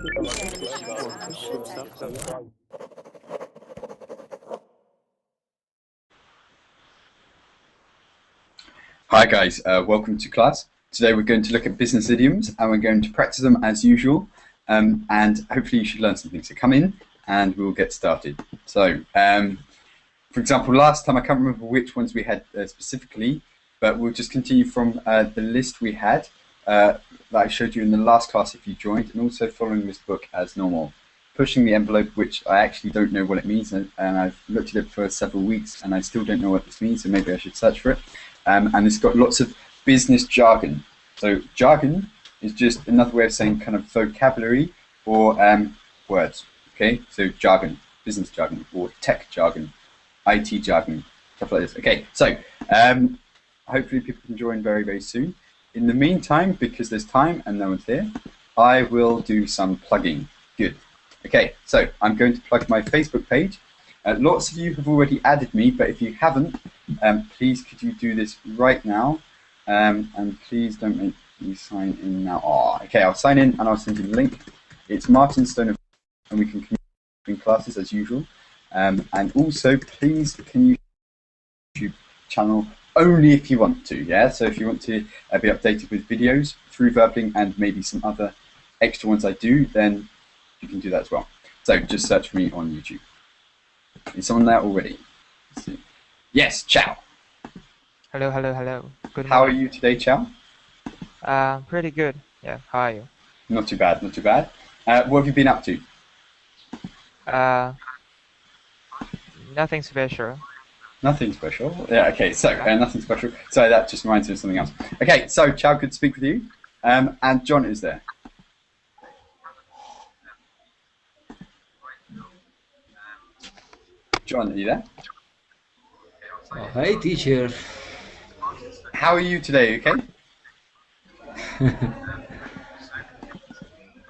Hi guys, welcome to class. Today we're going to look at business idioms and we're going to practice them as usual, and hopefully you should learn something. So come in and we'll get started. So, for example, last time I can't remember which ones we had specifically, but we'll just continue from the list we had that I showed you in the last class if you joined, and also following this book as normal. Pushing the envelope, which I actually don't know what it means, and I've looked at it for several weeks and I still don't know what this means, so maybe I should search for it. And it's got lots of business jargon. So jargon is just another way of saying kind of vocabulary or words. Okay, so jargon, business jargon, or tech jargon, IT jargon, stuff like this. Okay, so hopefully people can join very, very soon. In the meantime, because there's time and no one's here, I will do some plugging. Good. Okay, so I'm going to plug my Facebook page. Lots of you have already added me, but if you haven't, please could you do this right now, and please don't make me sign in now. Oh, okay, I'll sign in and I'll send you the link. It's Martin Stone, and we can communicate between classes as usual. And also, please can you YouTube channel only if you want to, yeah? So if you want to be updated with videos through Verbling and maybe some other extra ones I do, then you can do that as well. So just search for me on YouTube. Is someone there already? Let's see. Yes, Chow. Hello, hello, hello. Good morning. How are you today, Chow? Pretty good. Yeah, how are you? Not too bad, not too bad. What have you been up to? Nothing special. Nothing special? Yeah, okay, so nothing special. So that just reminds me of something else. Okay, so Chow, good to speak with you. And John is there. John, are you there? Oh, hi, teacher. How are you today, okay?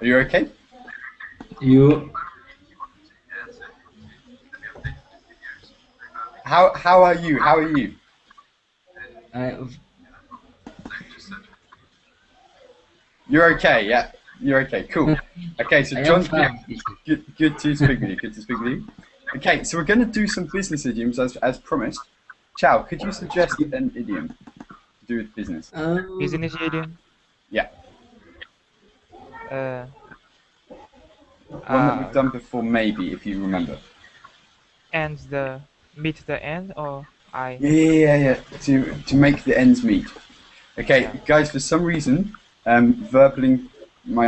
Are you okay? You? How are you? How are you? You're okay, yeah? You're okay, cool. Okay, so John's good to speak with you, good to speak with you. Okay, so we're going to do some business idioms as promised. Chow, could you suggest an idiom to do with business? Business idiom? Yeah. One that we've done before, maybe, if you remember. Meet the end, or I? Yeah. To make the ends meet. Okay, yeah. Guys, for some reason, my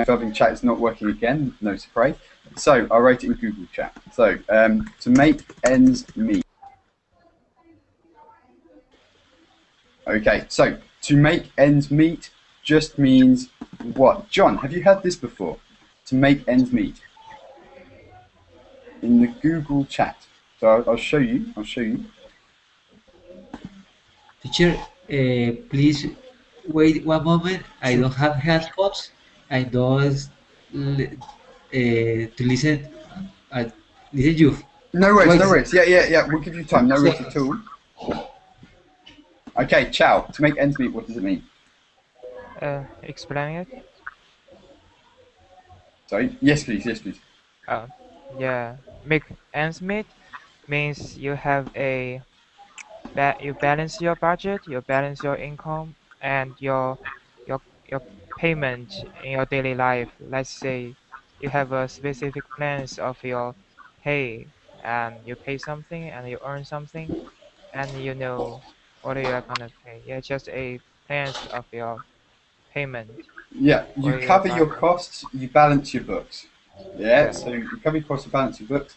verbling chat is not working again. No surprise. So I'll write it in Google Chat. So to make ends meet. Okay, so to make ends meet just means what? John, have you had this before? To make ends meet. In the Google Chat. So I'll show you. Teacher, please wait one moment. I don't have headphones. I don't to listen. Listen you. No worries. Yeah. We'll give you time. No worries at all. Okay, Chow. To make ends meet, what does it mean? Explain it. Sorry. Yes, please. Yeah. Make ends meet means you have you balance your budget, you balance your income, and your payment in your daily life. Let's say you have a specific plans of your pay, and you pay something and you earn something, and you know what you are gonna pay. Yeah, just a plans of your payment. Yeah, you cover your costs, you balance your books. Yeah, so you cover your costs, you balance your books.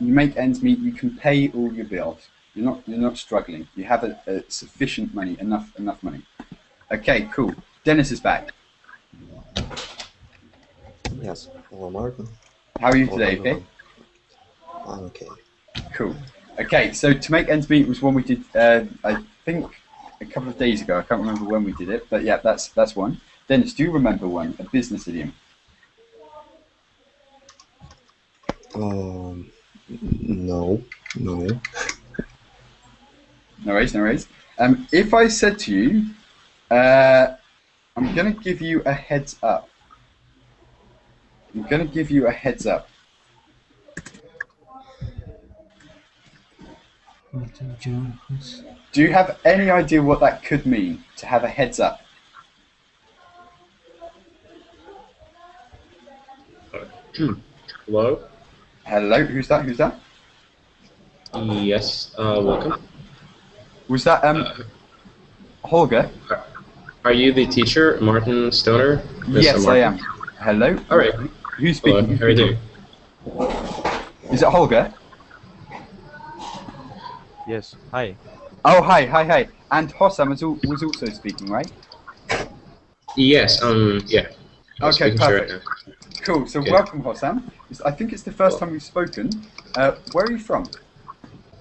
You make ends meet. You can pay all your bills. You're not struggling. You have a sufficient money, enough money. Okay, cool. Dennis is back. Yes. Hello, Martin. How are you today? Okay. I'm okay. Cool. Okay, so to make ends meet was one we did. I think a couple of days ago. I can't remember when we did it, but yeah, that's one. Dennis, do you remember one? A business idiom. No. No worries. If I said to you, I'm going to give you a heads up. I'm going to give you a heads up. Do you have any idea what that could mean, to have a heads up? Hello? Hello, who's that? Who's that? Yes, welcome. Was that Holger? Are you the teacher, Martin Stoner? Mr. Yes, I Martin? am. Hello. All right. Who's Hello, speaking? how are you doing? Is it Holger? Yes, hi. Oh, hi. And Hossam was also speaking, right? Yes, yeah. I was Okay, speaking to you right perfect. now. Cool. So Okay. welcome, Hossam. I think it's the first time we've spoken. Where are you from?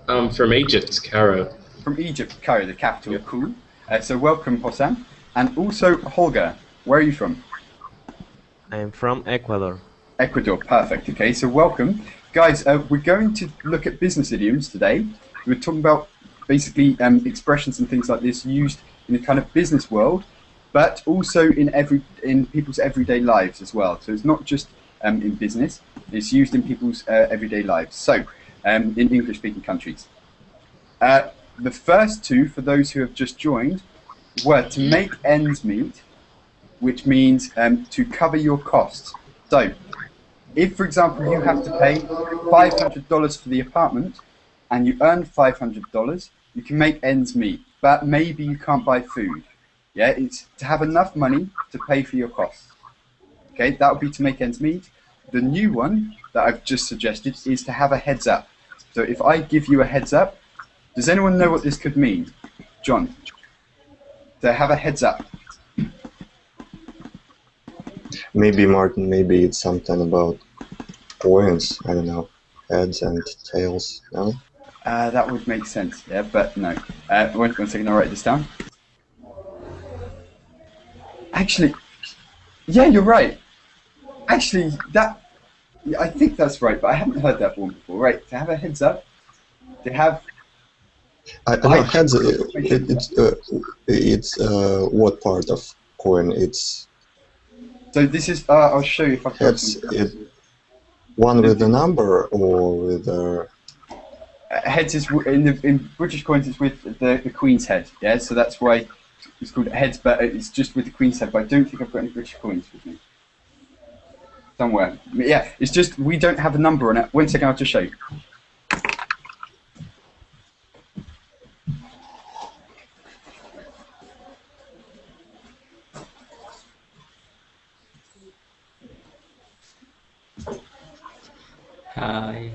From Egypt, Cairo. From Egypt, Cairo, the capital. Yep. Cool. So welcome, Hossam. And also Holger. Where are you from? I'm from Ecuador. Ecuador, perfect. Okay, so welcome. Guys, we're going to look at business idioms today. We're talking about basically expressions and things like this used in the kind of business world, but also in people's everyday lives as well. So it's not just in business, it's used in people's everyday lives. So in English-speaking countries. The first two, for those who have just joined, were to make ends meet, which means to cover your costs. So if, for example, you have to pay $500 for the apartment and you earn $500, you can make ends meet, but maybe you can't buy food. Yeah, it's to have enough money to pay for your costs. Okay, that would be to make ends meet. The new one that I've just suggested is to have a heads up. So if I give you a heads up, does anyone know what this could mean? John, to have a heads up. Maybe Martin, maybe it's something about coins. I don't know, heads and tails. No. That would make sense, yeah, but no. One second, I'll write this down. Actually, yeah, you're right. Actually, I think that's right, but I haven't heard that one before. Right, to have a heads up, to have. I know heads. It's what part of coin? It's So this is. I'll show you if I've got heads. some. One with a number or with a. Heads is in British coins. It's with the Queen's head. Yeah, so that's why it's called heads. But it's just with the Queen's head. But I don't think I've got any British coins with me. Somewhere. Yeah, it's just we don't have a number on it. One second, I'll just show you. Hi.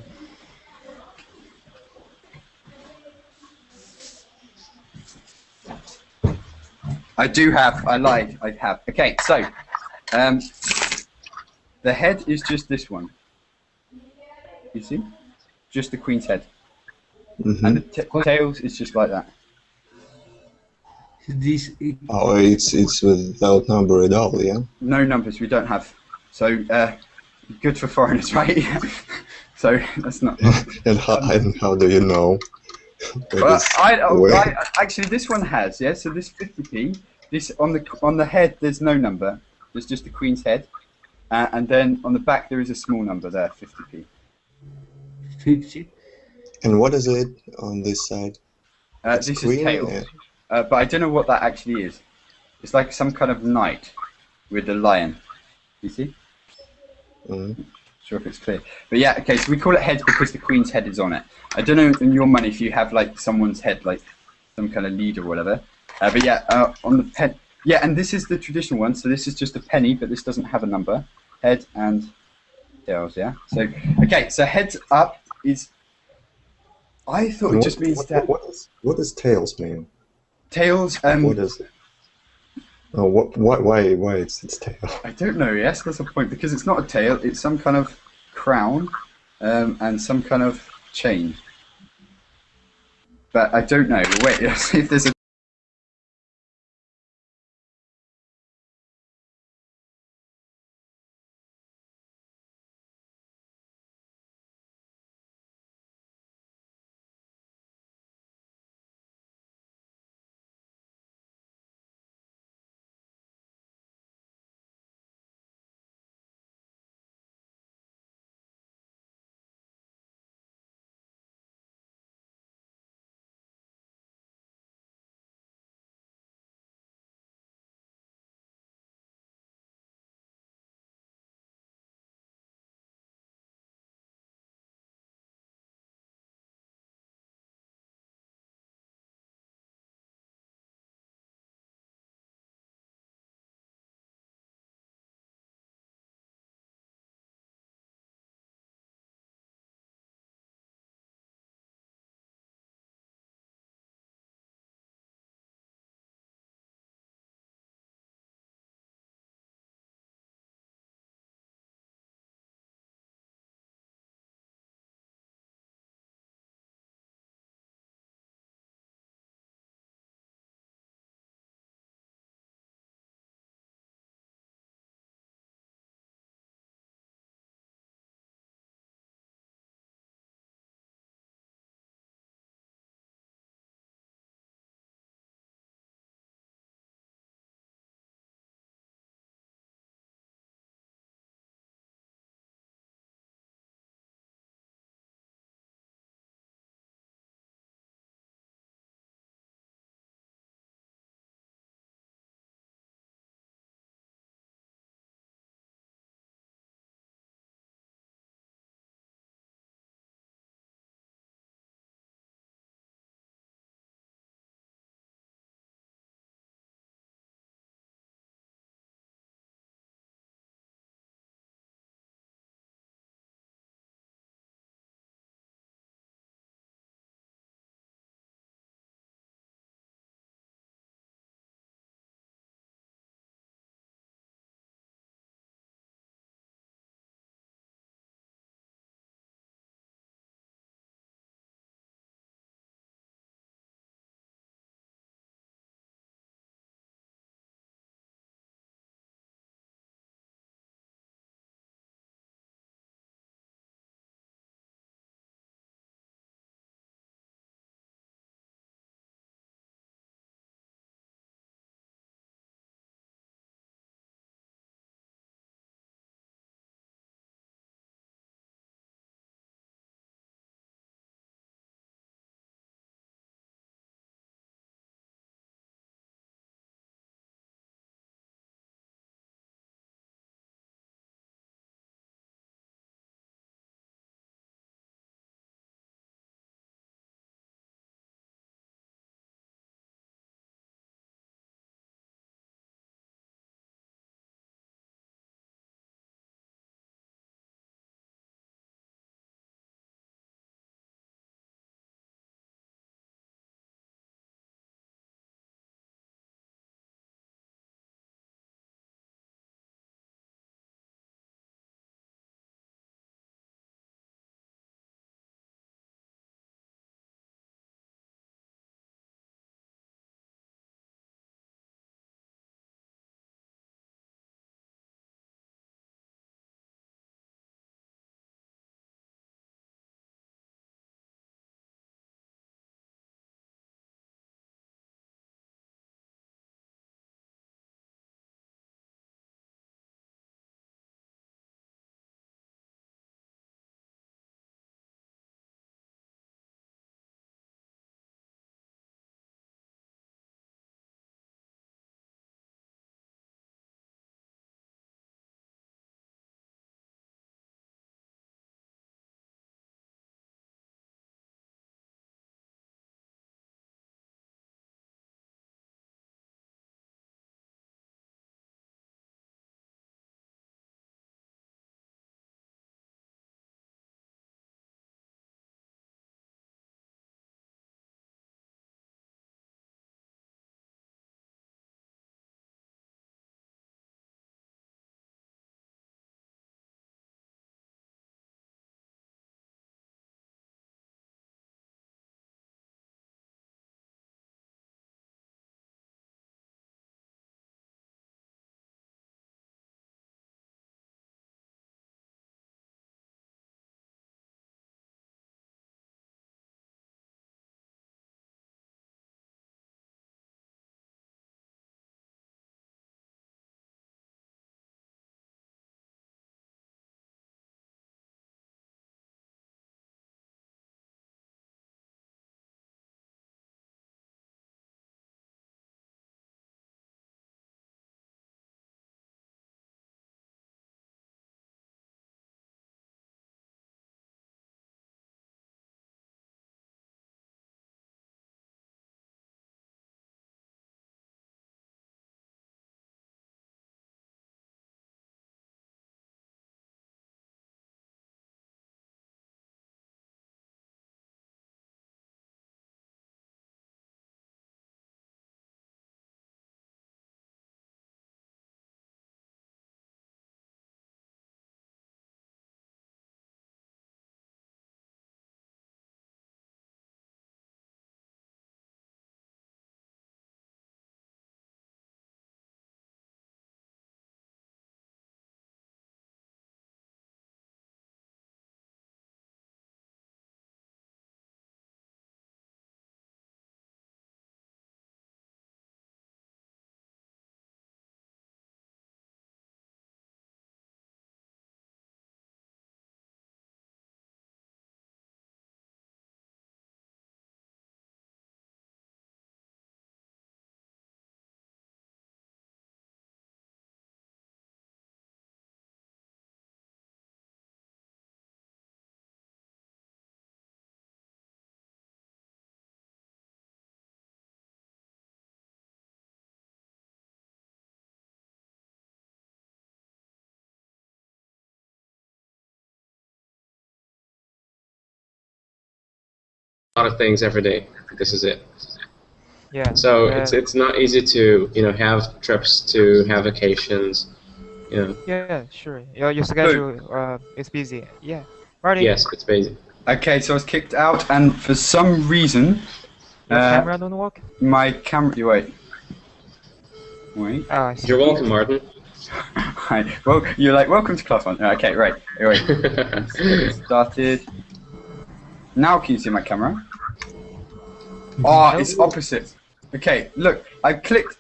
I do have. I lied. I have. Okay, so the head is just this one. You see, just the Queen's head, and the tails is just like that. This Oh, it's without number at all, yeah. No numbers. We don't have. So good for foreigners, right? So that's not. and how do you know? Well, actually, this one has, yeah. So this 50p, this on the head, there's no number. There's just the Queen's head, and then on the back there is a small number there, 50p. 50. And what is it on this side? This is Queen, tails, yeah. but I don't know what that actually is. It's like some kind of knight with a lion. You see? Sure if it's clear, but yeah. Okay, so we call it heads because the Queen's head is on it. I don't know in your money if you have like someone's head, like some kind of leader or whatever. But yeah, on the pen. Yeah, and this is the traditional one. So this is just a penny, but this doesn't have a number. Head and tails. Yeah. So okay, so heads up is. I thought it just means that. What does tails mean? Tails. What is it? Oh, why it's tail? I don't know. Yes, that's a point because it's not a tail. It's some kind of crown, and some kind of chain. But I don't know. Wait, let's see if there's a lot of things every day. This is it. Yeah. So it's not easy to have trips, to have vacations. Yeah, sure. Your schedule is busy. Yeah. Marty, Yes, it's basic. Okay, so I was kicked out, and for some reason, your camera don't work? my camera. Wait. Oh, I see. You're welcome, Martin. Hi. Well, you're like, welcome to class 1. Okay, right. Anyway, started. Now can you see my camera? Oh, it's opposite. Okay, look, I clicked.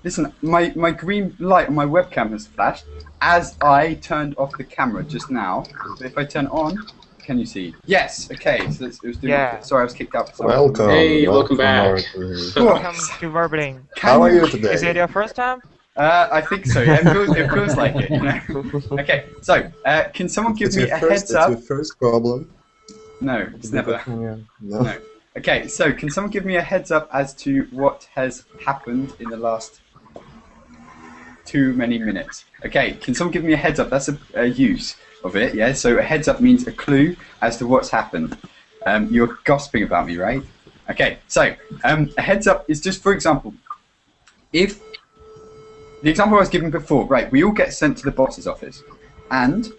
Listen, my green light on my webcam has flashed as I turned off the camera just now. So if I turn it on, can you see? Yes. Okay. So it was doing. Yeah. Sorry, I was kicked out. For some Welcome. Hey, welcome back. Martin. Welcome to Verbling. How are you today? Is it your first time? I think so. Yeah, it feels like it. You know. Okay. So, can someone give me a heads up? It's your first problem. No, it's never. Yeah. No. Okay. So, can someone give me a heads up as to what has happened in the last too many minutes? Okay. Can someone give me a heads up? That's a use of it. Yeah. So a heads up means a clue as to what's happened. You're gossiping about me, right? Okay. So a heads up is just, for example, if the example I was given before, right? We all get sent to the boss's office, and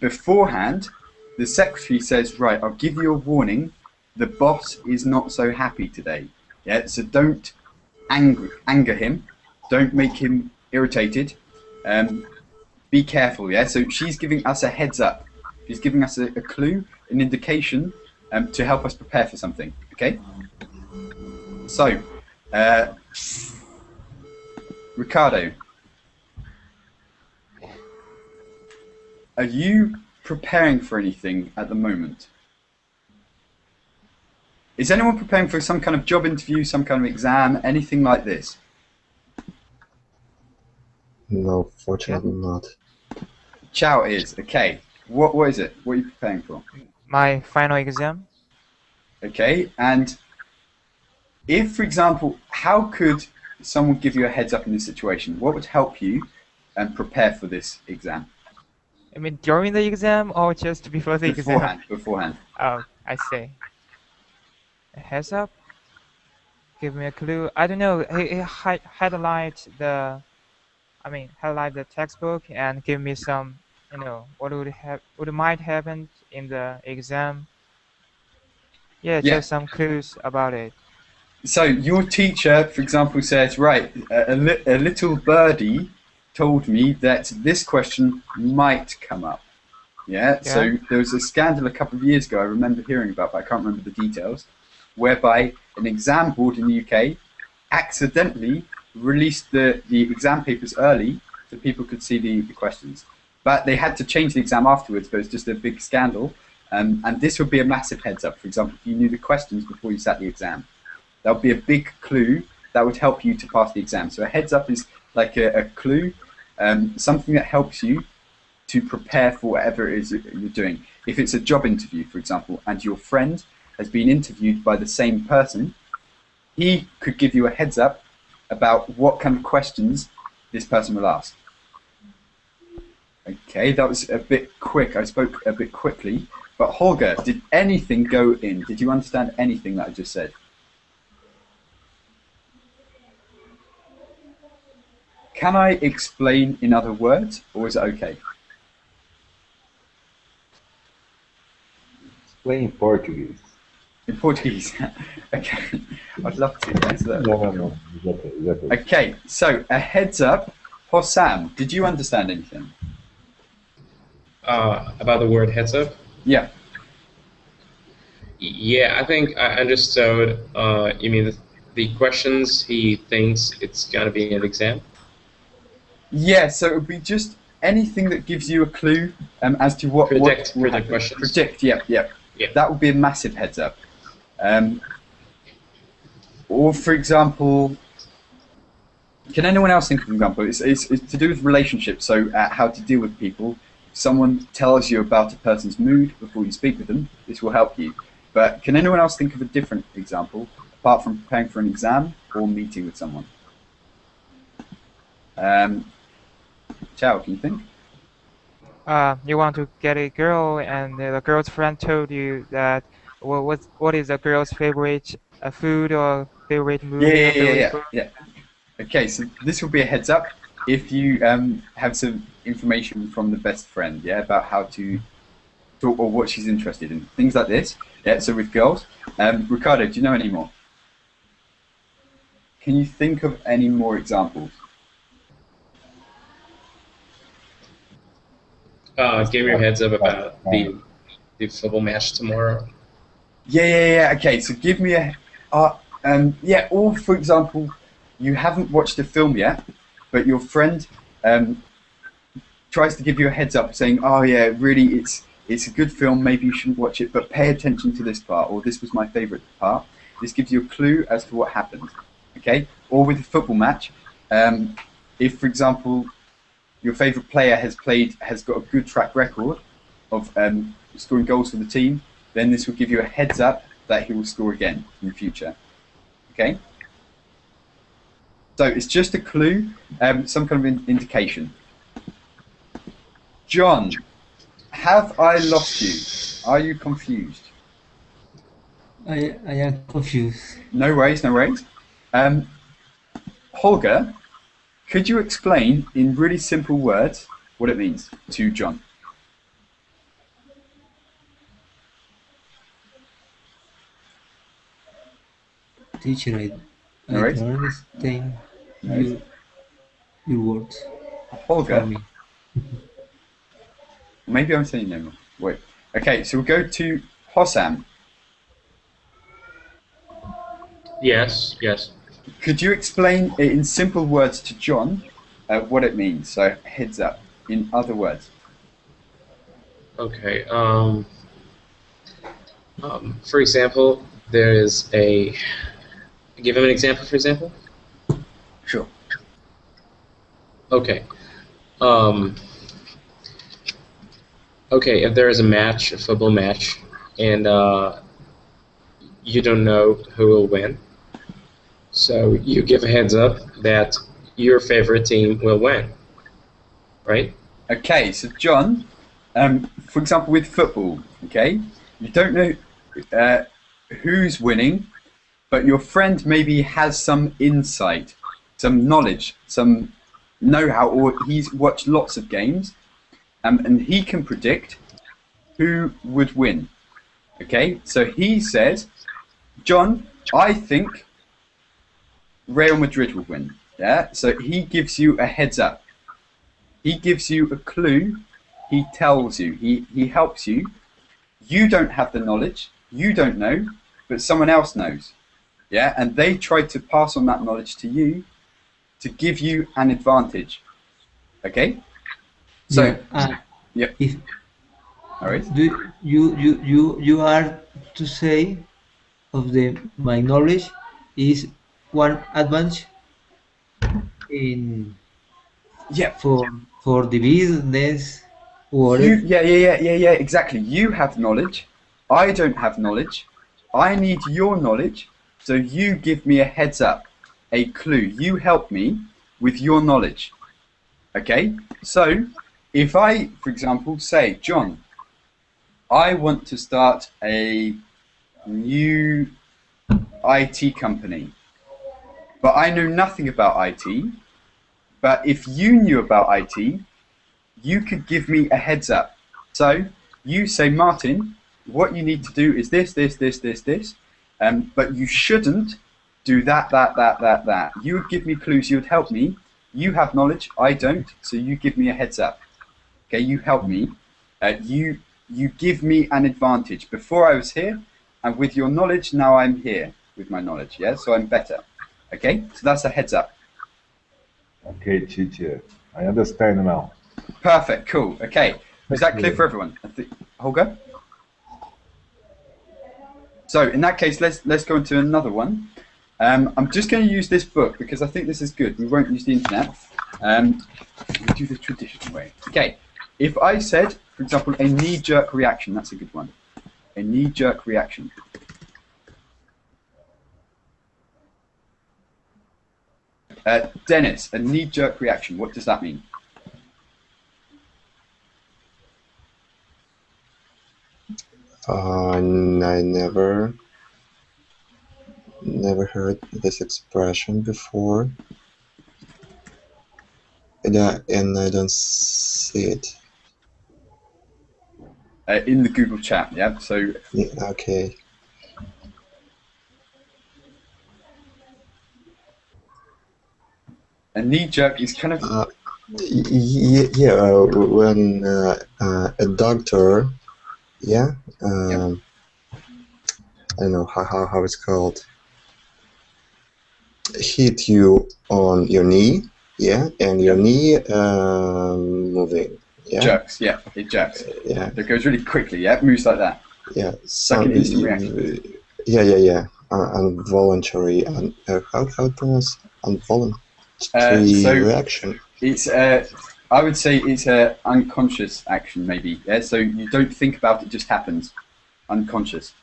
beforehand, the secretary says, right, I'll give you a warning. The boss is not so happy today. Yeah. So don't anger him. Don't make him irritated. Be careful, yeah? So she's giving us a heads up. She's giving us a clue, an indication to help us prepare for something, okay? So, Ricardo, are you preparing for anything at the moment? Is anyone preparing for some kind of job interview, some kind of exam, anything like this? No, fortunately not. Chow is, okay. What is it? What are you preparing for? My final exam. Okay, and if, for example, how could someone give you a heads up in this situation? What would help you prepare for this exam? I mean, during the exam or just before the exam? Beforehand. Oh, I see. A heads up? Give me a clue. I don't know. Highlight the textbook and give me some, what might happen in the exam. Yeah, just some clues about it. So your teacher, for example, says, right, a little birdie told me that this question might come up. Yeah. So there was a scandal a couple of years ago I remember hearing about, but I can't remember the details, whereby an exam board in the UK accidentally released the exam papers early so people could see the questions. But they had to change the exam afterwards, but it was just a big scandal. And this would be a massive heads up. For example, if you knew the questions before you sat the exam, that would be a big clue that would help you to pass the exam. So a heads up is like a clue, something that helps you to prepare for whatever it is you're doing. If it's a job interview, for example, and your friend has been interviewed by the same person, he could give you a heads up about what kind of questions this person will ask. Okay, that was a bit quick. I spoke a bit quickly. But Holger, did anything go in? Did you understand anything that I just said? Can I explain in other words, or is it okay? Explain in Portuguese. In Portuguese? Okay, I'd love to. Yes, No. Exactly. Okay, so a heads up. Hossam, did you understand anything? About the word heads up? Yeah. Yeah, I think I understood. You mean the questions he thinks it's gonna be an exam? Yeah, so it would be just anything that gives you a clue as to what Predict happen. questions. Predict, yeah. That would be a massive heads up. Or for example, can anyone else think of an example? It's to do with relationships, so how to deal with people. If someone tells you about a person's mood before you speak with them, this will help you. But can anyone else think of a different example, apart from preparing for an exam or meeting with someone? Chow, can you think? You want to get a girl, and the girl's friend told you that what is a girl's favorite food or favorite Yeah, movie yeah, or yeah, yeah, favorite yeah. book? Yeah. Okay, so this will be a heads up if you have some information from the best friend, yeah, about how to talk or what she's interested in, things like this. Yeah, so with girls, Ricardo, do you know any more? Can you think of any more examples? Give me your heads up about the football match tomorrow. Yeah. Okay, so give me yeah. Or for example, you haven't watched a film yet, but your friend tries to give you a heads up, saying, "Oh yeah, really, it's a good film. Maybe you shouldn't watch it, but pay attention to this part, or this was my favorite part." This gives you a clue as to what happened. Okay, or with a football match, if for example your favorite player has got a good track record of scoring goals for the team, then this will give you a heads up that he will score again in the future. Okay? So it's just a clue, some kind of indication. John, have I lost you? Are you confused? I am confused. No worries, no worries. Holger, could you explain in really simple words what it means to John? Teacher, No I worries. don't understand No worries. your words Holger, for me. maybe I'm saying no more. Wait. Okay, so we'll go to Hossam. Yes. Could you explain it in simple words to John what it means? So heads up, in other words. Okay. For example, there is a. Give him an example. For example. Sure. Okay. Okay. If there is a match, a football match, and you don't know who will win, so you give a heads up that your favorite team will win, right? Okay, so John, for example, with football, okay, you don't know who's winning, but your friend maybe has some insight, some knowledge, some know-how, or he's watched lots of games, and he can predict who would win. Okay, so he says, John, I think Real Madrid will win. Yeah, so he gives you a heads up. He gives you a clue. He tells you. He helps you. You don't have the knowledge. You don't know, but someone else knows. Yeah, and they try to pass on that knowledge to you to give you an advantage. Okay. So, Yeah, yep. All right. do you are to say of my knowledge is one advantage in Yep. for the business whatever. Yeah. Exactly. You have knowledge. I don't have knowledge. I need your knowledge. So you give me a heads up, a clue. You help me with your knowledge. Okay? So if I, for example, say, John, I want to start a new IT company, but I know nothing about IT. But if you knew about IT, you could give me a heads up. So you say, Martin, what you need to do is this. But you shouldn't do that. You would give me clues. You would help me. You have knowledge. I don't. So you give me a heads up. Okay, you help me. You give me an advantage. Before I was here, and with your knowledge, now I'm here with my knowledge. Yeah, so I'm better. Okay, so that's a heads up. Okay, teacher. I understand now. Perfect. Cool. Okay. Is that clear for everyone? Holger? So in that case, let's go into another one. I'm just going to use this book because I think this is good. We won't use the internet. We do the traditional way. Okay. If I said, for example, a knee-jerk reaction, that's a good one. A knee-jerk reaction. Dennis, a knee-jerk reaction. What does that mean? I never heard this expression before, and I don't see it. In the Google chat, yeah. So Yeah, okay. a knee jerk is kind of When a doctor, yeah, I don't know how it's called, hit you on your knee, yeah, and your knee moving, yeah, jerks. Yeah, it jerks. yeah, It goes really quickly. Yeah, it moves like that. yeah. Like an instant reaction. Yeah. Involuntary. How to pronounce involuntary reaction? It's I would say it's a unconscious action, maybe. Yeah, so you don't think about it; just happens, unconscious.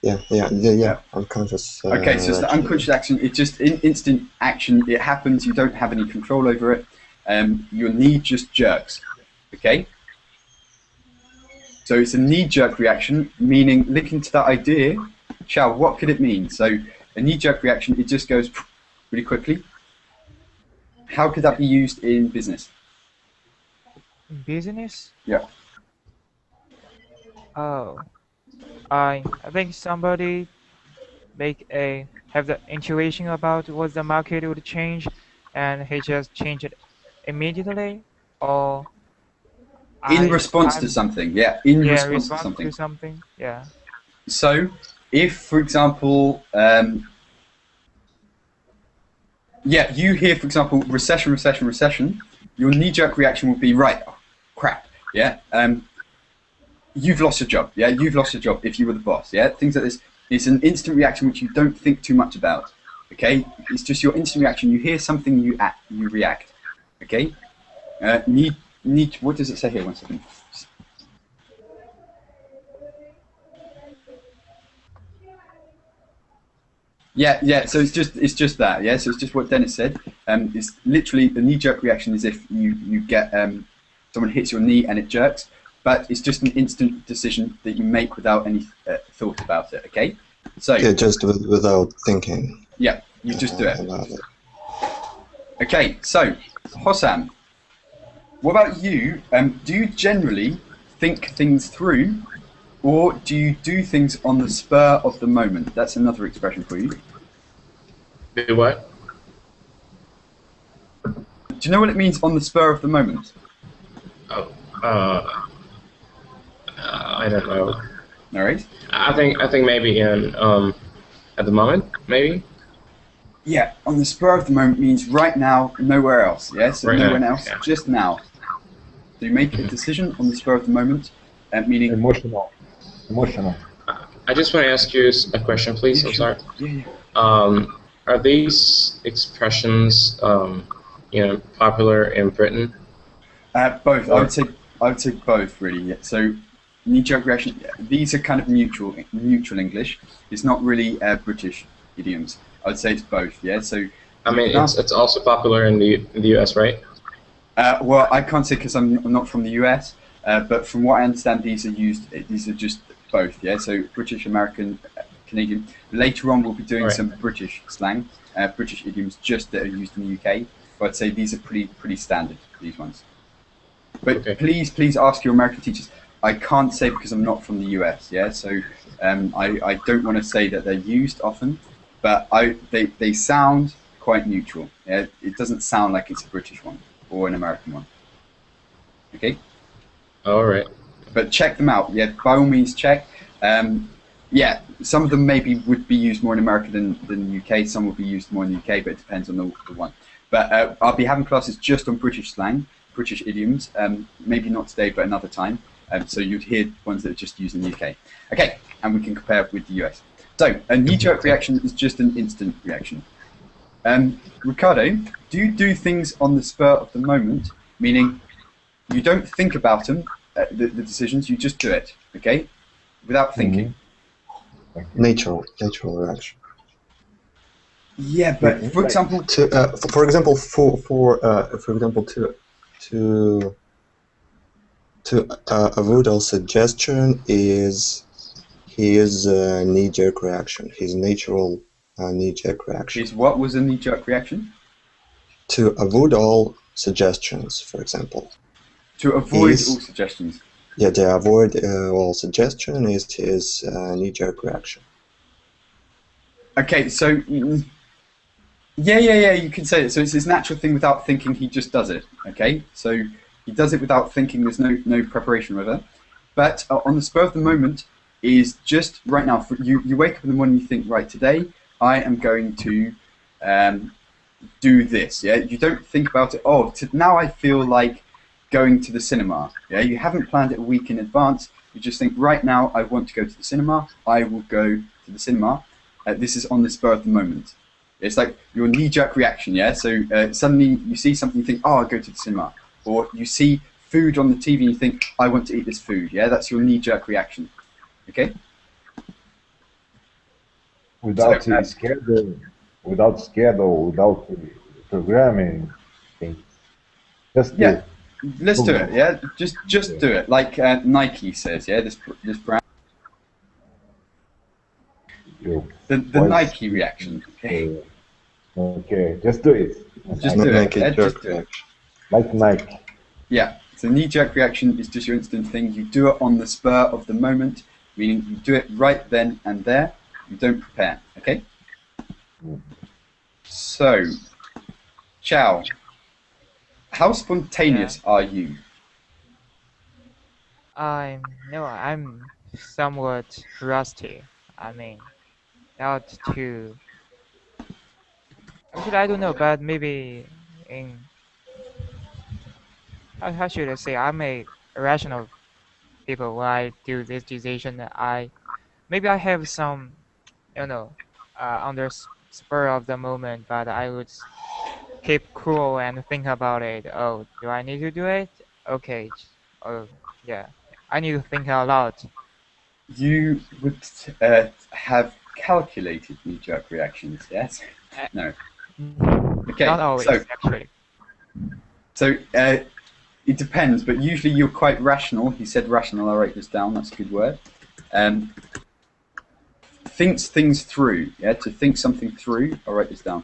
Yeah. Unconscious. Okay, so it's the reaction. unconscious action. It's just instant action. It happens. You don't have any control over it. Your knee just jerks. Okay. So it's a knee-jerk reaction, meaning linking to that idea. Chow, what could it mean? So a knee-jerk reaction, it just goes really quickly. How could that be used in business? Business? Yeah. Oh, I think somebody have the intuition about what the market would change, and he just changed it immediately, or In response to I'm- something, yeah. In yeah, response to respond something. to something, yeah. So, if, for example, you hear, for example, recession, your knee-jerk reaction would be, right, oh, crap, yeah? You've lost your job, yeah? You've lost your job if you were the boss, yeah? Things like this. It's an instant reaction which you don't think too much about, okay? It's just your instant reaction. You hear something, you react, okay? What does it say here? 1 second. Yeah. So it's just that. Yeah. So it's just what Dennis said. It's literally the knee-jerk reaction is if you get someone hits your knee and it jerks, but it's just an instant decision that you make without any thought about it. Okay. So Yeah, just without thinking. yeah, you just do it. About it. Okay. So Hossam, what about you? Do you generally think things through, or do you do things on the spur of the moment? That's another expression for you. Do what? Do you know what it means on the spur of the moment? Oh, I don't know. All right. I think maybe in at the moment, maybe. Yeah, on the spur of the moment means right now, nowhere else. Yeah, so Right nowhere now, else, yeah. just now. So you make a decision on the spur of the moment, meaning. Emotional. I just want to ask you a question, please. I'm sorry. Yeah. Are these expressions, popular in Britain? Both. I would say both really. Yeah. So knee-jerk reaction. Yeah, these are kind of neutral English. It's not really British idioms. I would say it's both. Yeah. So. I mean, it's also popular in the US, right? Well, I can't say because I'm not from the US, but from what I understand, these are just both. Yeah. So British, American, Canadian. Later on, we'll be doing Right. some British slang, British idioms just that are used in the UK. But I'd say these are pretty standard. These ones. But Okay. please ask your American teachers. I can't say because I'm not from the US. Yeah. So I don't want to say that they're used often, but they sound quite neutral. Yeah. It doesn't sound like it's a British one or an American one. Okay. All right. But check them out. Yeah, by all means check. Yeah, some of them maybe would be used more in America than the UK. Some will be used more in the UK, but it depends on the one. But I'll be having classes just on British slang, British idioms. Maybe not today, but another time. So you'd hear ones that are just used in the UK. Okay, and we can compare with the US. So a knee-jerk reaction is just an instant reaction. Ricardo, do you do things on the spur of the moment, meaning you don't think about them, the decisions, you just do it, okay, without thinking? Natural reaction. Yeah, but for example, For example, To avoid all suggestion is his knee-jerk reaction, his natural knee-jerk reaction. Is what was a knee-jerk reaction? To avoid all suggestions, for example. To avoid Is- all suggestions. Yeah, to avoid all suggestion is his knee-jerk reaction. Okay, so yeah, you can say it. So it's his natural thing without thinking. He just does it. Okay, so he does it without thinking. There's no preparation with it. But on the spur of the moment is just right now. You wake up in the morning. You think, right, today I am going to do this. Yeah, you don't think about it. Oh, now I feel like going to the cinema. Yeah, you haven't planned it a week in advance. You just think, right now I want to go to the cinema. I will go to the cinema. This is on the spur of the moment. It's like your knee-jerk reaction, yeah? So suddenly you see something, you think, oh, I'll go to the cinema. Or you see food on the TV and you think, I want to eat this food, yeah? That's your knee-jerk reaction, okay? Without So, schedule, without programming things. Just do yeah, it. let's do it, yeah? Just do it, like Nike says, yeah? This brand. You The voice- Nike reaction, okay? Okay, just do it. Just Like- do it, Make yeah? it jerk Just do it. reaction. Like Nike. Yeah, so knee-jerk reaction is just your instant thing. You do it on the spur of the moment, meaning you do it right then and there. You don't prepare, okay? So, Chow, how spontaneous are you? I'm somewhat rusty. I mean, not too. Actually, I don't know, but maybe in how should I say? I'm a rational people when I do this decision. Maybe I have some, on the spur of the moment, but I would keep cool and think about it. Oh, do I need to do it? Okay. Oh, yeah. I need to think a lot. You would have calculated knee-jerk reactions, yes? No. Okay, Not always, so actually. So it depends, but usually you're quite rational. He said rational. I'll write this down. That's a good word. Thinks things through. Yeah, to think something through. I'll write this down.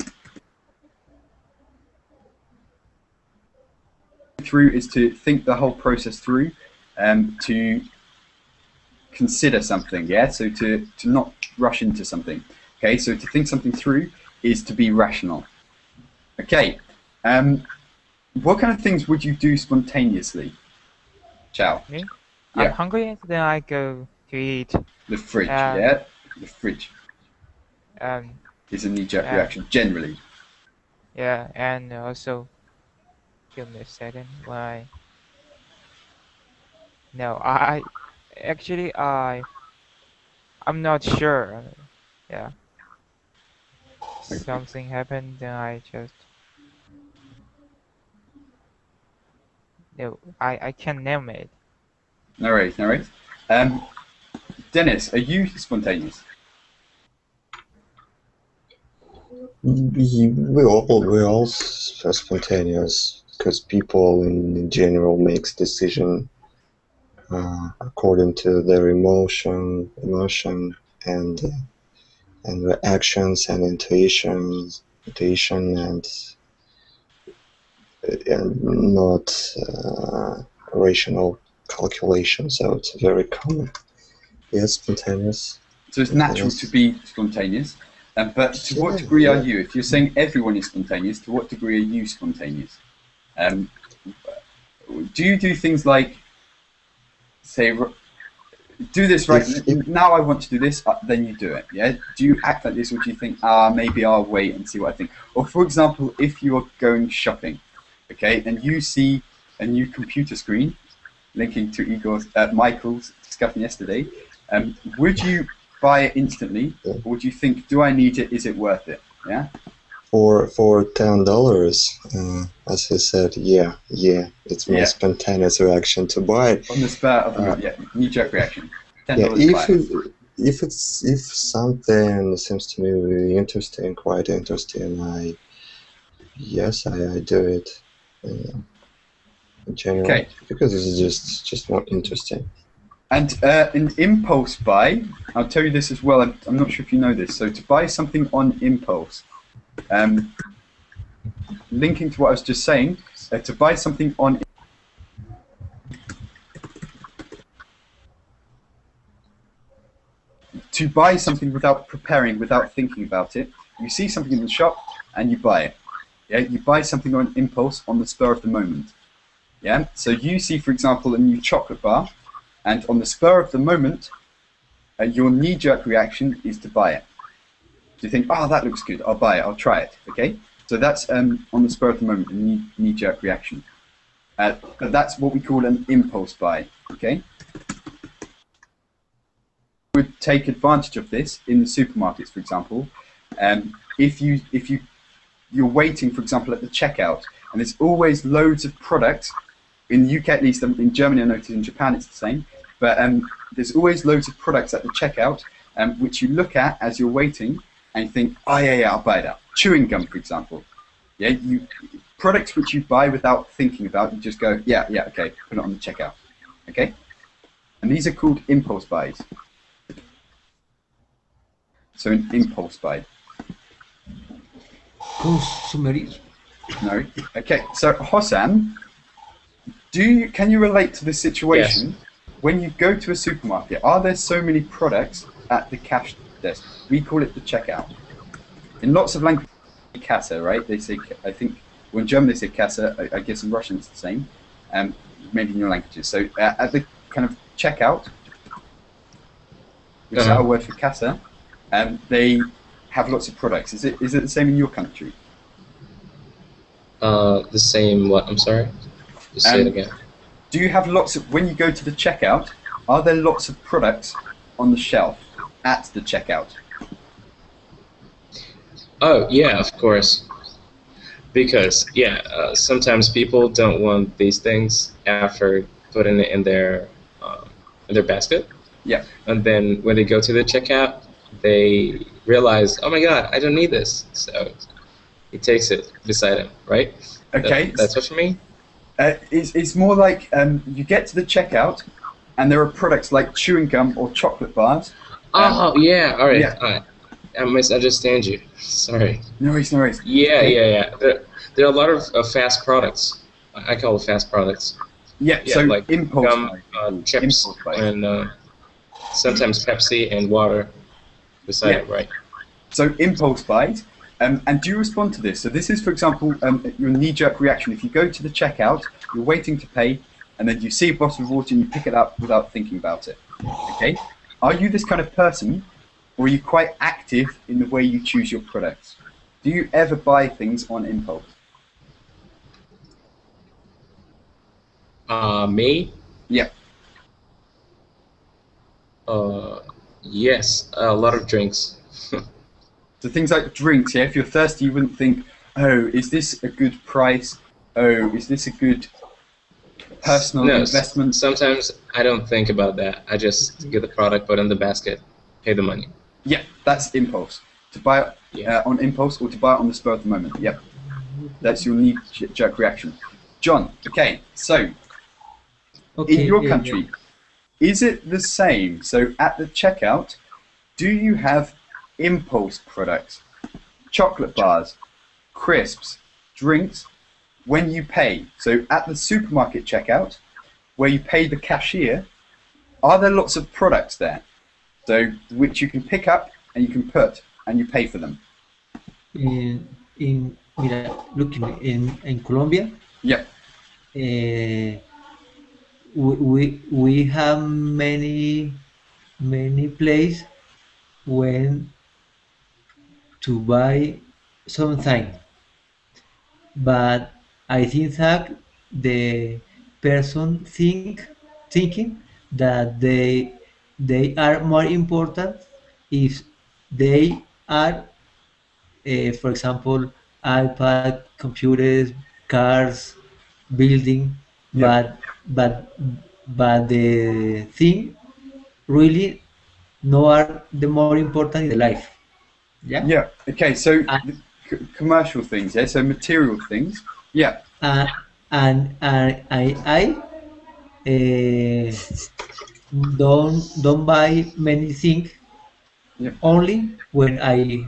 Through is to think the whole process through. To consider something. Yeah, so to not rush into something. Okay, so to think something through is to be rational. Okay. What kind of things would you do spontaneously? Chow. Me? Yeah. I'm hungry, then I go to eat. The fridge, Um, yeah? The fridge Um, is a knee-jerk yeah. reaction, generally. yeah, and also, give me a second. Why? No, actually, I'm not sure. Yeah. Something happened, then I just. No, I can't name it. No worries, no worries. Dennis, are you spontaneous? We all spontaneous because people in general makes decision according to their emotion and reactions and intuition and not rational calculation. So it's very common. Yes, spontaneous. So it's natural Yes. to be spontaneous, but to what degree are you? If you're saying everyone is spontaneous, to what degree are you spontaneous? Do you do things like, say, do this right now, I want to do this, then you do it, yeah? Do you act like this, or do you think, maybe I'll wait and see what I think? Or for example, if you're going shopping, okay, and you see a new computer screen, linking to Michael's discussion yesterday, would you buy it instantly, or would you think, do I need it, is it worth it, yeah? For $10, as he said, yeah, it's my spontaneous reaction to buy it. On the spur of the moment, yeah, knee-jerk reaction. $10 Yeah, buy it. if something seems to me really interesting, quite interesting, I do it. in general, Okay. because it's just more interesting. And an impulse buy, I'll tell you this as well. I'm not sure if you know this. So to buy something on impulse, linking to what I was just saying, to buy something on without preparing, without thinking about it. You see something in the shop and you buy it. Yeah, you buy something on impulse on the spur of the moment. Yeah, so you see, for example, a new chocolate bar, and on the spur of the moment, your knee-jerk reaction is to buy it. So you think, oh, that looks good, I'll buy it, I'll try it, okay? So that's on the spur of the moment, a knee-jerk reaction. But that's what we call an impulse buy, okay? Would take advantage of this in the supermarkets, for example. If you're waiting, for example, at the checkout, and there's always loads of products, in the UK at least, in Germany I noticed, in Japan it's the same, but there's always loads of products at the checkout which you look at as you're waiting and you think, oh yeah, I'll buy that. Chewing gum, for example. Yeah, products which you buy without thinking about, you just go, yeah, okay, put it on the checkout. Okay? And these are called impulse buys. So an impulse buy. Consumerism. No. Okay, so Hossam, can you relate to this situation? Yes. When you go to a supermarket, are there so many products at the cash desk? We call it the checkout. In lots of languages, kassa, right? They say, I think, well, in German they say kassa. I guess in Russian it's the same. Maybe in your languages. So at the kind of checkout, which is our word for kassa, they have lots of products. Is it the same in your country? The same what? I'm sorry? Just say it again. Do you have lots of, when you go to the checkout, are there lots of products on the shelf at the checkout? Oh, yeah, of course. Because, sometimes people don't want these things after putting it in their basket. Yeah. And then when they go to the checkout, they realize, oh my god, I don't need this. So he takes it beside him, right? Okay. That's what you mean? It's more like you get to the checkout and there are products like chewing gum or chocolate bars. Oh, yeah, all right. Yeah. I misunderstand you. Sorry. No worries. Yeah. There are a lot of fast products. I call it fast products. Yeah, so like impulse gum, buy. chips, Impulse buy. and sometimes Pepsi and water beside it, right? So impulse buys. And do you respond to this? So this is, for example, your knee-jerk reaction. If you go to the checkout, you're waiting to pay, and then you see a bottle of water and you pick it up without thinking about it. Okay? Are you this kind of person, or are you quite active in the way you choose your products? Do you ever buy things on impulse? Me? Yeah. Yes, a lot of drinks. So things like drinks, yeah? If you're thirsty, you wouldn't think, oh, is this a good price? Oh, is this a good personal investment? Sometimes I don't think about that. I just get the product, put it in the basket, pay the money. Yeah, that's impulse. To buy it on impulse or to buy it on the spur of the moment. Yep. That's your knee-jerk reaction. John, okay, so in your country, is it the same? So at the checkout, do you have impulse products, chocolate bars, crisps, drinks, when you pay? So at the supermarket checkout, where you pay the cashier, are there lots of products there? So which you can pick up and you can put and you pay for them? In Colombia, yeah, we have many places when to buy something, but I think that the person thinking that they are more important if they are, for example, iPad, computers, cars, building, but the thing really no are the more important in the life. Yeah. Yeah. Okay. So commercial things. Yeah. So material things. Yeah. and I uh, don't buy many things Yep. only when I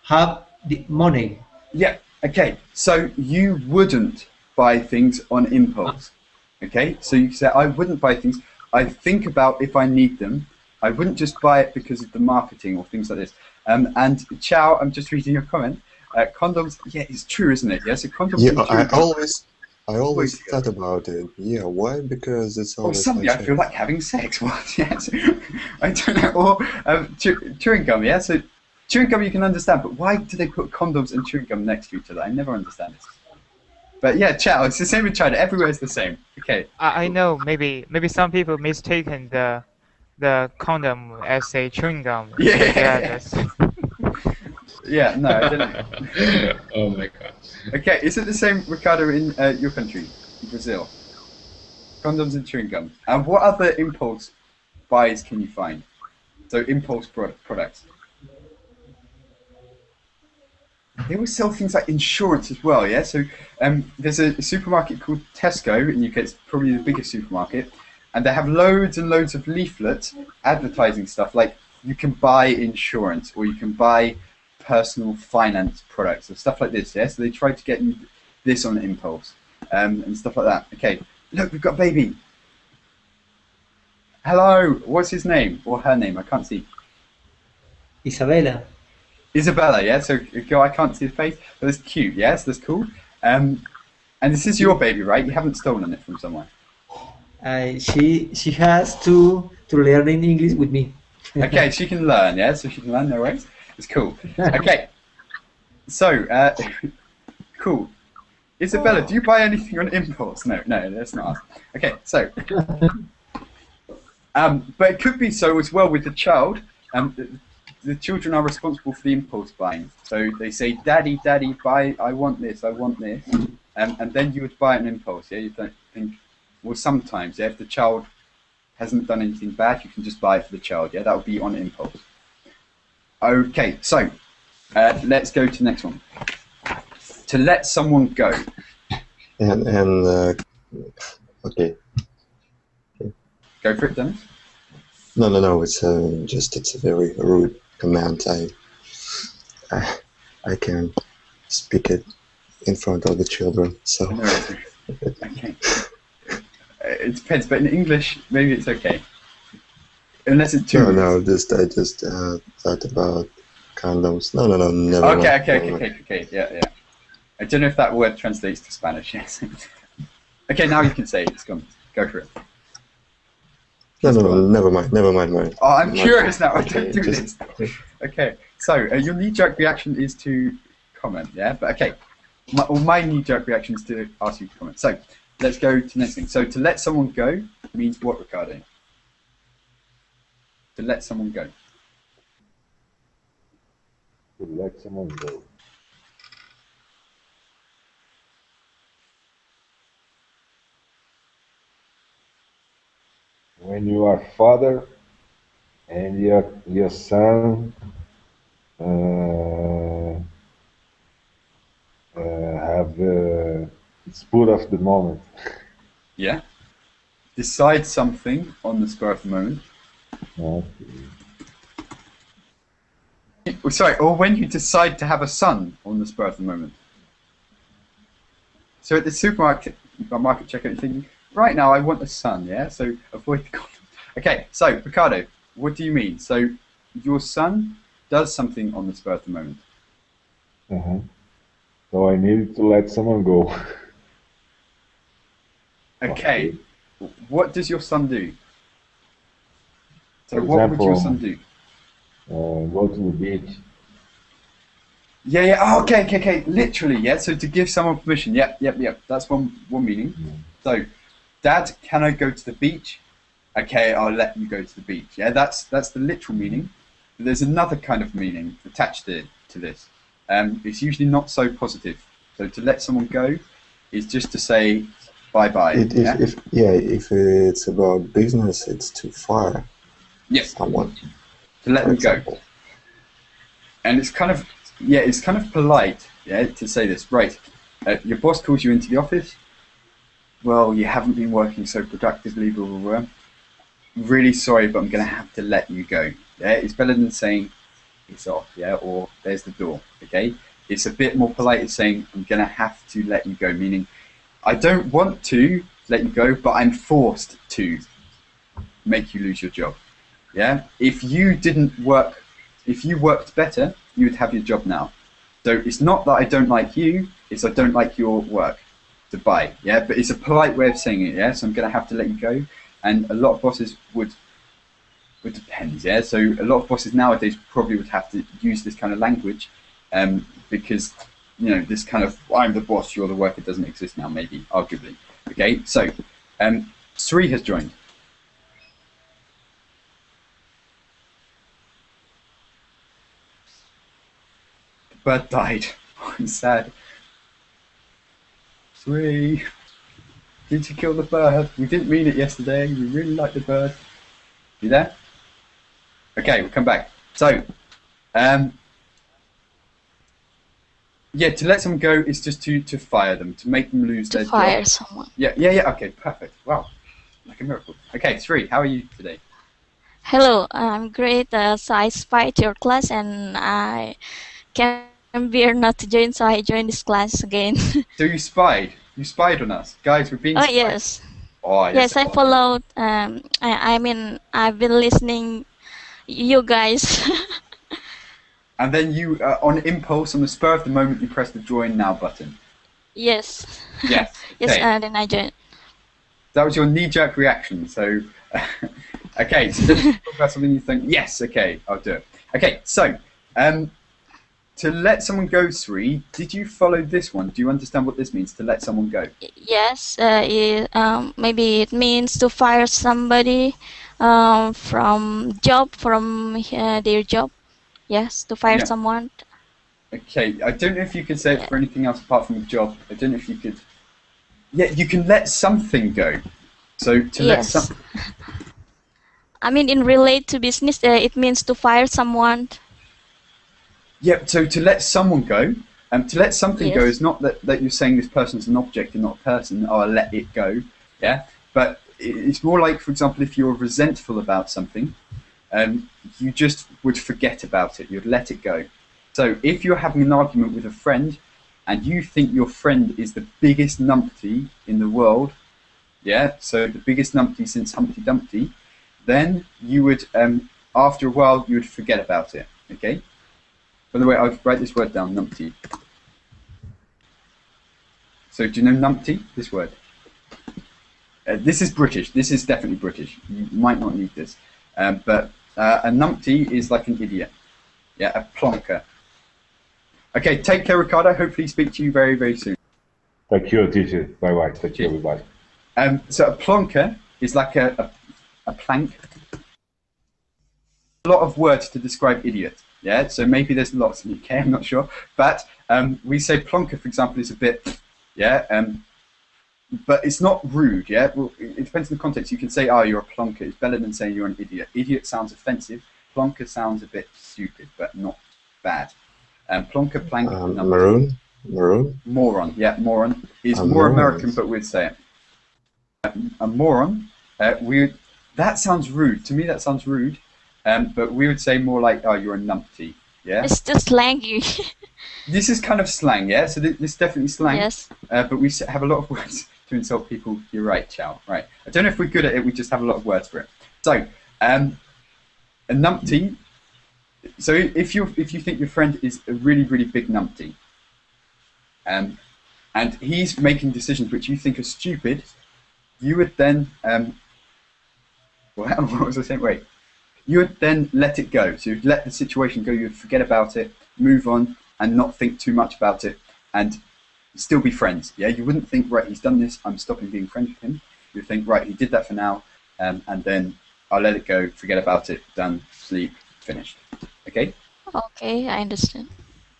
have the money. Yeah. Okay. So you wouldn't buy things on impulse. Okay. So you say I wouldn't buy things. I think about if I need them. I wouldn't just buy it because of the marketing or things like this. And Chow, I'm just reading your comment. Condoms. Yeah, it's true, isn't it? Yeah. So condoms. Yeah, and I chewing gum- always thought about it. Yeah, why? Because it's Or always suddenly my I feel choice. like having sex. What? Yes. I don't know. Or chewing gum. Yeah. So chewing gum you can understand, but why do they put condoms and chewing gum next to each other? I never understand this. But yeah, Chow, it's the same in China. Everywhere is the same. Okay. I know maybe some people mistaken the condom as a chewing gum. So Yeah. that's Yeah. No, I don't know. Oh my god. Okay. Is it the same, Ricardo, in your country, in Brazil? Condoms and chewing gum. And what other impulse buys can you find? So impulse products. They always sell things like insurance as well, yeah? So there's a supermarket called Tesco in the UK, it's probably the biggest supermarket, and they have loads and loads of leaflets advertising stuff like you can buy insurance or you can buy personal finance products or stuff like this, yeah? So they try to get you this on impulse and stuff like that. Okay, look, we've got a baby. Hello, what's his name? Or her name, I can't see. Isabella. Isabella, yeah. So girl, I can't see the face, but that's cute. Yes, that's cool. And this is your baby, right? You haven't stolen it from someone. She has to learn in English with me. Okay, she can learn. Yeah, so she can learn. No worries. It's cool. Okay. So cool. Isabella, do you buy anything on impulse? No, that's not us. Okay, so but it could be so as well with the child. The children are responsible for the impulse buying. So they say, "Daddy, Daddy, buy. I want this. I want this," and then you would buy it on impulse. Yeah, you don't think. Well, sometimes, yeah, if the child hasn't done anything bad, you can just buy it for the child. Yeah, that would be on impulse. Okay, so let's go to the next one. To let someone go. And okay. Go for it, Dennis. No. It's it's a very rude command. I can speak it in front of the children. So. No, okay. It depends, but in English, maybe it's okay. Unless it's too. No. I just thought about condoms. No. Never. Okay. Yeah. I don't know if that word translates to Spanish. Yes. Okay, now you can say it. It's gone. Go for it. No. Never mind. Oh, I'm curious now. I Okay, don't do just- this. Okay, so your knee-jerk reaction is to comment, yeah? But okay, my knee-jerk reaction is to ask you to comment. So let's go to the next thing. So to let someone go means what, Ricardo? To let someone go. To let someone go. When you are father and your son have the spur of the moment. Yeah? Decide something on the spur of the moment. Oh, sorry, or when you decide to have a son on the spur of the moment. So at the supermarket, market checkout, you're thinking, right now I want a son, yeah? So avoid the condom. Okay, so Ricardo, what do you mean? So your son does something on the spur of the moment. So I needed to let someone go. Okay, what does your son do? So For what would your example, son do? Go to the beach. Yeah. Oh, okay. Literally, yeah. So to give someone permission. Yep. That's one meaning. So, Dad, can I go to the beach? Okay, I'll let you go to the beach. Yeah, that's the literal meaning. But there's another kind of meaning attached to this. It's usually not so positive. So to let someone go is just to say bye-bye. If it's about business, it's too far. Yes. Someone. To let for them go. example. And it's kind of polite, yeah, to say this. Right, your boss calls you into the office. well, you haven't been working so productively, blah, blah, blah. Really sorry, but I'm going to have to let you go. Yeah, it's better than saying it's off, yeah, or there's the door, okay? It's a bit more polite as saying I'm going to have to let you go, meaning I don't want to let you go, but I'm forced to make you lose your job, yeah? If you didn't work, if you worked better, you would have your job now. So it's not that I don't like you, it's I don't like your work. To buy, yeah, but it's a polite way of saying it, yeah. So I'm going to have to let you go, and a lot of bosses would depend, yeah. So a lot of bosses nowadays probably would have to use this kind of language, because you know this kind of I'm the boss, you're the worker doesn't exist now, maybe arguably. Okay, so Sri has joined. The bird died. I'm sad. Sweet. Did you kill the bird? We didn't mean it yesterday. We really like the bird. You there? Okay, we'll come back. So, yeah, to let someone go is just to fire them, to make them lose their job. To fire someone. Yeah. Okay, perfect. Wow, like a miracle. Okay, Sri, how are you today? Hello, I'm great. So I spied your class and I can bear not to join, so I joined this class again. So you spied? You spied on us, guys. We're being Oh spied. yes. Oh Yes, I followed. I mean, I've been listening you guys. And then you, on impulse, on the spur of the moment, you press the join now button. Yes. Yes. Yes, Okay. and then I joined. That was your knee-jerk reaction. So, okay. So just talk about something you think. Yes. Okay, I'll do it. Okay. So, to let someone go, Sri, did you follow this one? Do you understand what this means? To let someone go. Yes. Maybe it means to fire somebody from their job. Yes, to fire Yeah. someone. Okay. I don't know if you could say it for anything else apart from a job. I don't know if you could. Yeah, you can let something go. So to let Yes. some. I mean, in relate to business, it means to fire someone. Yeah, so to let someone go, to let something go Yes. is not that you're saying this person's an object and not a person, oh, I let it go, yeah? But it's more like, for example, if you're resentful about something, you just would forget about it, you'd let it go. So if you're having an argument with a friend and you think your friend is the biggest numpty in the world, yeah, so the biggest numpty since Humpty Dumpty, then you would, after a while, you would forget about it, okay? By the way, I'll write this word down, numpty. So do you know numpty, this word? This is British. This is definitely British. You might not need this. But a numpty is like an idiot. Yeah, a plonker. Okay, take care, Ricardo. Hopefully speak to you very, very soon. Thank you, teacher. Bye-bye. Thank you, everybody. So a plonker is like a plank. A lot of words to describe idiot. Yeah, so maybe there's lots in the UK, I'm not sure. But we say plonker, for example, is a bit, yeah, but it's not rude, yeah? Well, it depends on the context. You can say, oh, you're a plonker. It's better than saying you're an idiot. Idiot sounds offensive. Plonker sounds a bit stupid, but not bad. Plonker, plank, Maroon? moron, yeah, moron is more moron. American, but we'd say it. A moron, that sounds rude. To me, that sounds rude. But we would say more like, oh, you're a numpty, yeah? It's just slangy. This is kind of slang, yeah? So this is definitely slang. Yes. But we have a lot of words to insult people. You're right, Chow. Right. I don't know if we're good at it, we just have a lot of words for it. So, a numpty, so if you think your friend is a really, really big numpty, and he's making decisions which you think are stupid, you would then, what was I saying? Wait. You would then let it go. So you'd let the situation go, you'd forget about it, move on, and not think too much about it, and still be friends. Yeah, you wouldn't think, right, he's done this, I'm stopping being friends with him. You'd think, right, he did that for now, and then I'll let it go, forget about it, done, sleep, finished. Okay? Okay, I understand.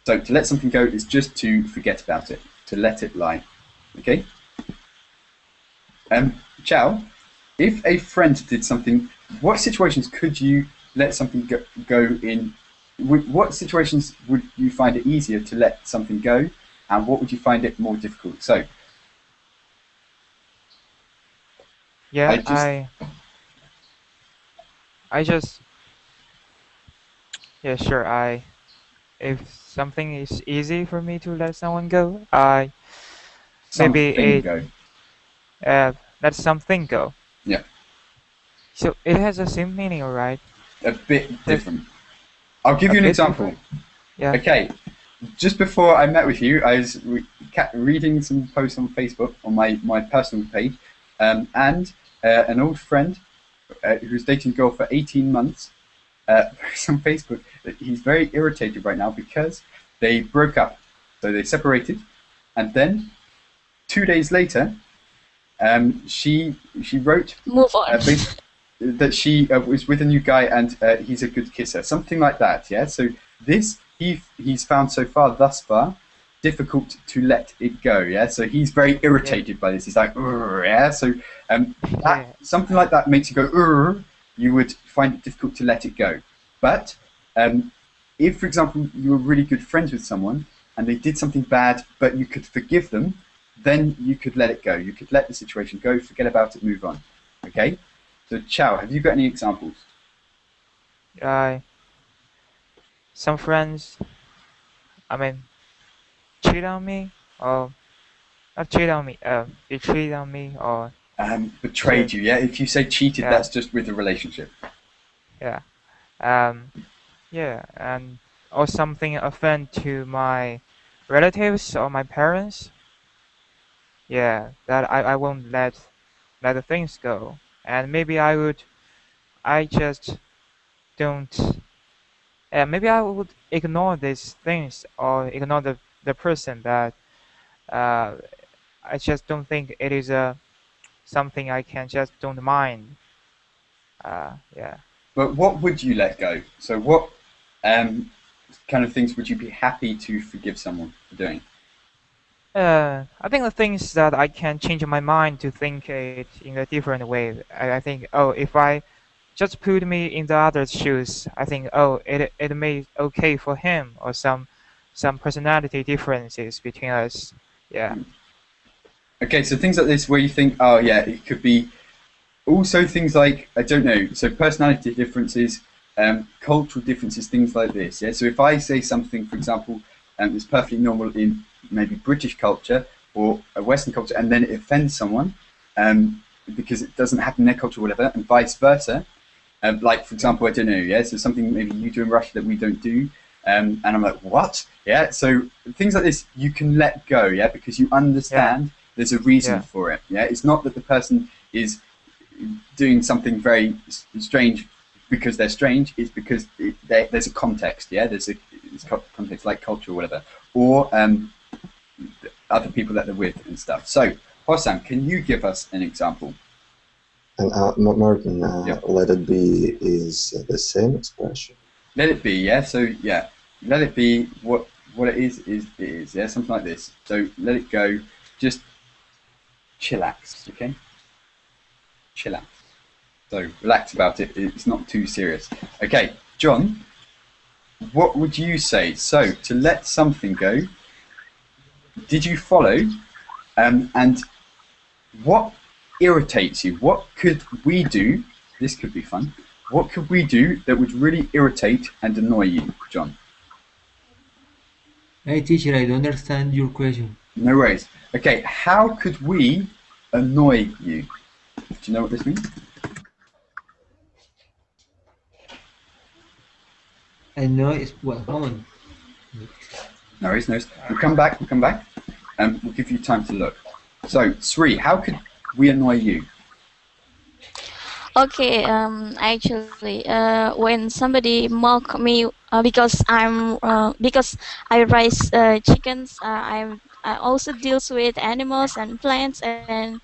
So to let something go is just to forget about it, to let it lie. Okay? Chow, if a friend did something, what situations could you let something go in? What situations would you find it easier to let something go, and what would you find it more difficult? So, Yeah, just I just yeah, sure. If something is easy for me to let someone go, I maybe something go. let something go. Yeah, So it has the same meaning, alright? a bit Just different. I'll give a you an bit example. different. Yeah. Okay, just before I met with you, I was reading some posts on Facebook on my personal page, and an old friend who's dating a girl for 18 months posts on Facebook that he's very irritated right now because they broke up. So they separated, and then 2 days later, she wrote Move on. that she was with a new guy and he's a good kisser, something like that. Yeah. So this he's found so far thus far difficult to let it go. Yeah. So he's very irritated by this. He's like, "Urgh," yeah. So Yeah. something like that makes you go, "Urgh," you would find it difficult to let it go. But if, for example, you were really good friends with someone and they did something bad, but you could forgive them, then you could let it go. You could let the situation go, forget about it, move on. Okay? So, Chow, have you got any examples? Some friends, I mean, cheat on me, or not cheat on me. They cheat on me, or Betrayed you, yeah? If you say cheated, Yeah. that's just with a relationship. yeah, yeah, and or something offend to my relatives or my parents. Yeah, that I won't let the things go, and maybe I just don't. Maybe I would ignore these things or ignore the person that uh, I just don't think it is something I can just don't mind. Yeah. But what would you let go? So, what kind of things would you be happy to forgive someone for doing? I think the things that I can change my mind to think it in a different way. I think, oh, if I just put me in the other's shoes, I think, oh, it may okay for him, or some personality differences between us. Yeah. Okay, so things like this where you think, oh, yeah, it could be also things like, I don't know, so personality differences, cultural differences, things like this. Yeah. So if I say something, for example, that's perfectly normal in maybe British culture or a Western culture, and then it offends someone because it doesn't happen in their culture or whatever, and vice versa. Like, for example, I don't know, yeah, so something maybe you do in Russia that we don't do, and I'm like, what? Yeah, so things like this you can let go, yeah, because you understand there's a reason for it. Yeah, it's not that the person is doing something very strange because they're strange. It's because there's a context. Yeah, there's context like culture or whatever, or other people that they're with and stuff. So, Hossam, can you give us an example? And Martin, Yeah. let it be is the same expression. Let it be, yeah. So yeah, let it be. What it is it is. Yeah, something like this. So let it go. Just chillax, okay? Chillax. So relax about it. It's not too serious. Okay, John. What would you say? So to let something go. Did you follow? And what irritates you? What could we do? This could be fun. What could we do that would really irritate and annoy you, John? Hey, teacher, I don't understand your question. No worries. Okay, how could we annoy you? Do you know what this means? I know it's well, hold on. No worries, no worries. We'll come back, and we'll give you time to look. So, Sri, how could we annoy you? Okay, actually, when somebody mock me because I raise chickens, I also deals with animals and plants, and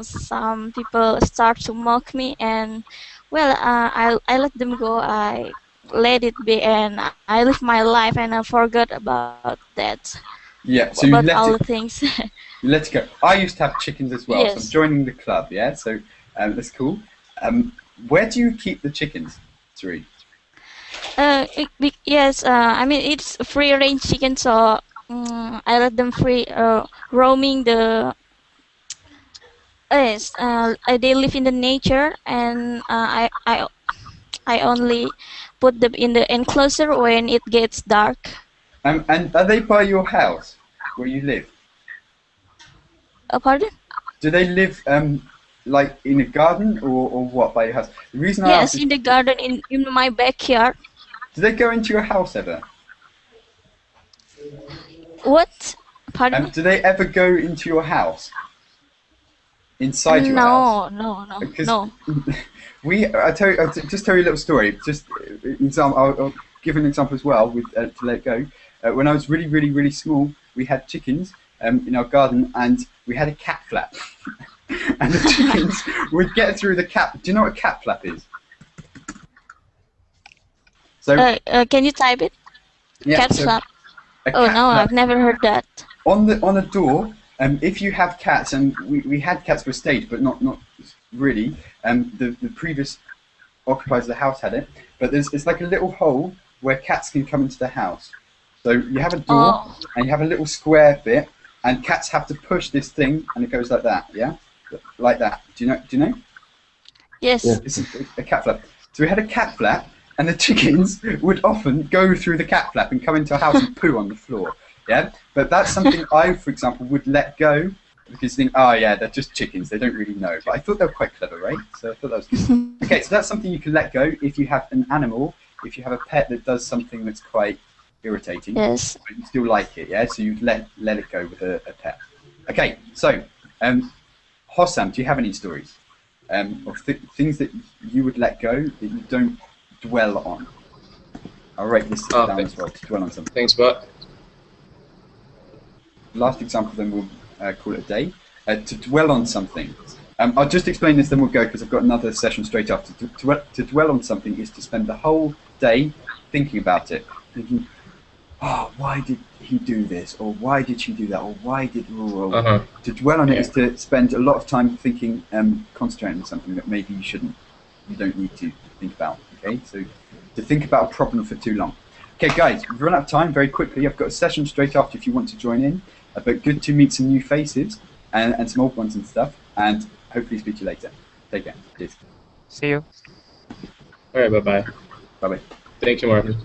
some people start to mock me, and well, I let them go. I let it be, and I live my life, and I forgot about that. Yeah, so About you all let the it, things. you let it go. I used to have chickens as well, so I'm Yes. joining the club. Yeah, so that's cool. Where do you keep the chickens, Sri? Yes. I mean it's free range chicken, so I let them free roaming Yes, they live in the nature, and I only put them in the enclosure when it gets dark. And are they by your house where you live? Pardon? Do they live like in a garden or what by your house? The reason I ask Yes, is, in the garden in my backyard. do they go into your house ever? What? Pardon? Do they ever go into your house? Inside your house? No, Because no. I'll just tell you a little story. Just example, I'll give an example as well with to let it go. When I was really small, we had chickens in our garden, and we had a cat flap, and the chickens would get through the cat. Do you know what a cat flap is? So Can you type it? yeah, Cat so flap. a Oh cat no, flap I've never heard that. on a door. If you have cats, and we had cats for a stage, but not really. The previous occupiers of the house had it, but it's like a little hole where cats can come into the house. So you have a door, and you have a little square bit, and cats have to push this thing, and it goes like that, yeah, like that. Do you know? Yes. Yeah. It's a cat flap. So we had a cat flap, and the chickens would often go through the cat flap and come into our house and poo on the floor. Yeah, but that's something I, for example, would let go because you think, oh yeah, they're just chickens, they don't really know. But I thought they were quite clever, right? So I thought that was good. Okay, so that's something you can let go if you have an animal, if you have a pet that does something that's quite irritating, Yes. but you still like it, yeah? So you'd let it go with a pet. Okay, so Hossam, do you have any stories of things that you would let go that you don't dwell on? I'll write this down as well, to dwell on something. Thanks, but Last example, then we'll call it a day. To dwell on something. I'll just explain this, then we'll go, because I've got another session straight after. To dwell on something is to spend the whole day thinking about it. Thinking, oh, why did he do this? Or why did she do that? Or why did... To dwell on it is to spend a lot of time thinking, concentrating on something that maybe you shouldn't. You don't need to think about, okay? So to think about a problem for too long. Okay, guys, we've run out of time very quickly. I've got a session straight after if you want to join in. But good to meet some new faces and some old ones and stuff. And hopefully speak to you later. Take care. Cheers. See you. all right, bye-bye. Bye-bye. Thank you, Martin.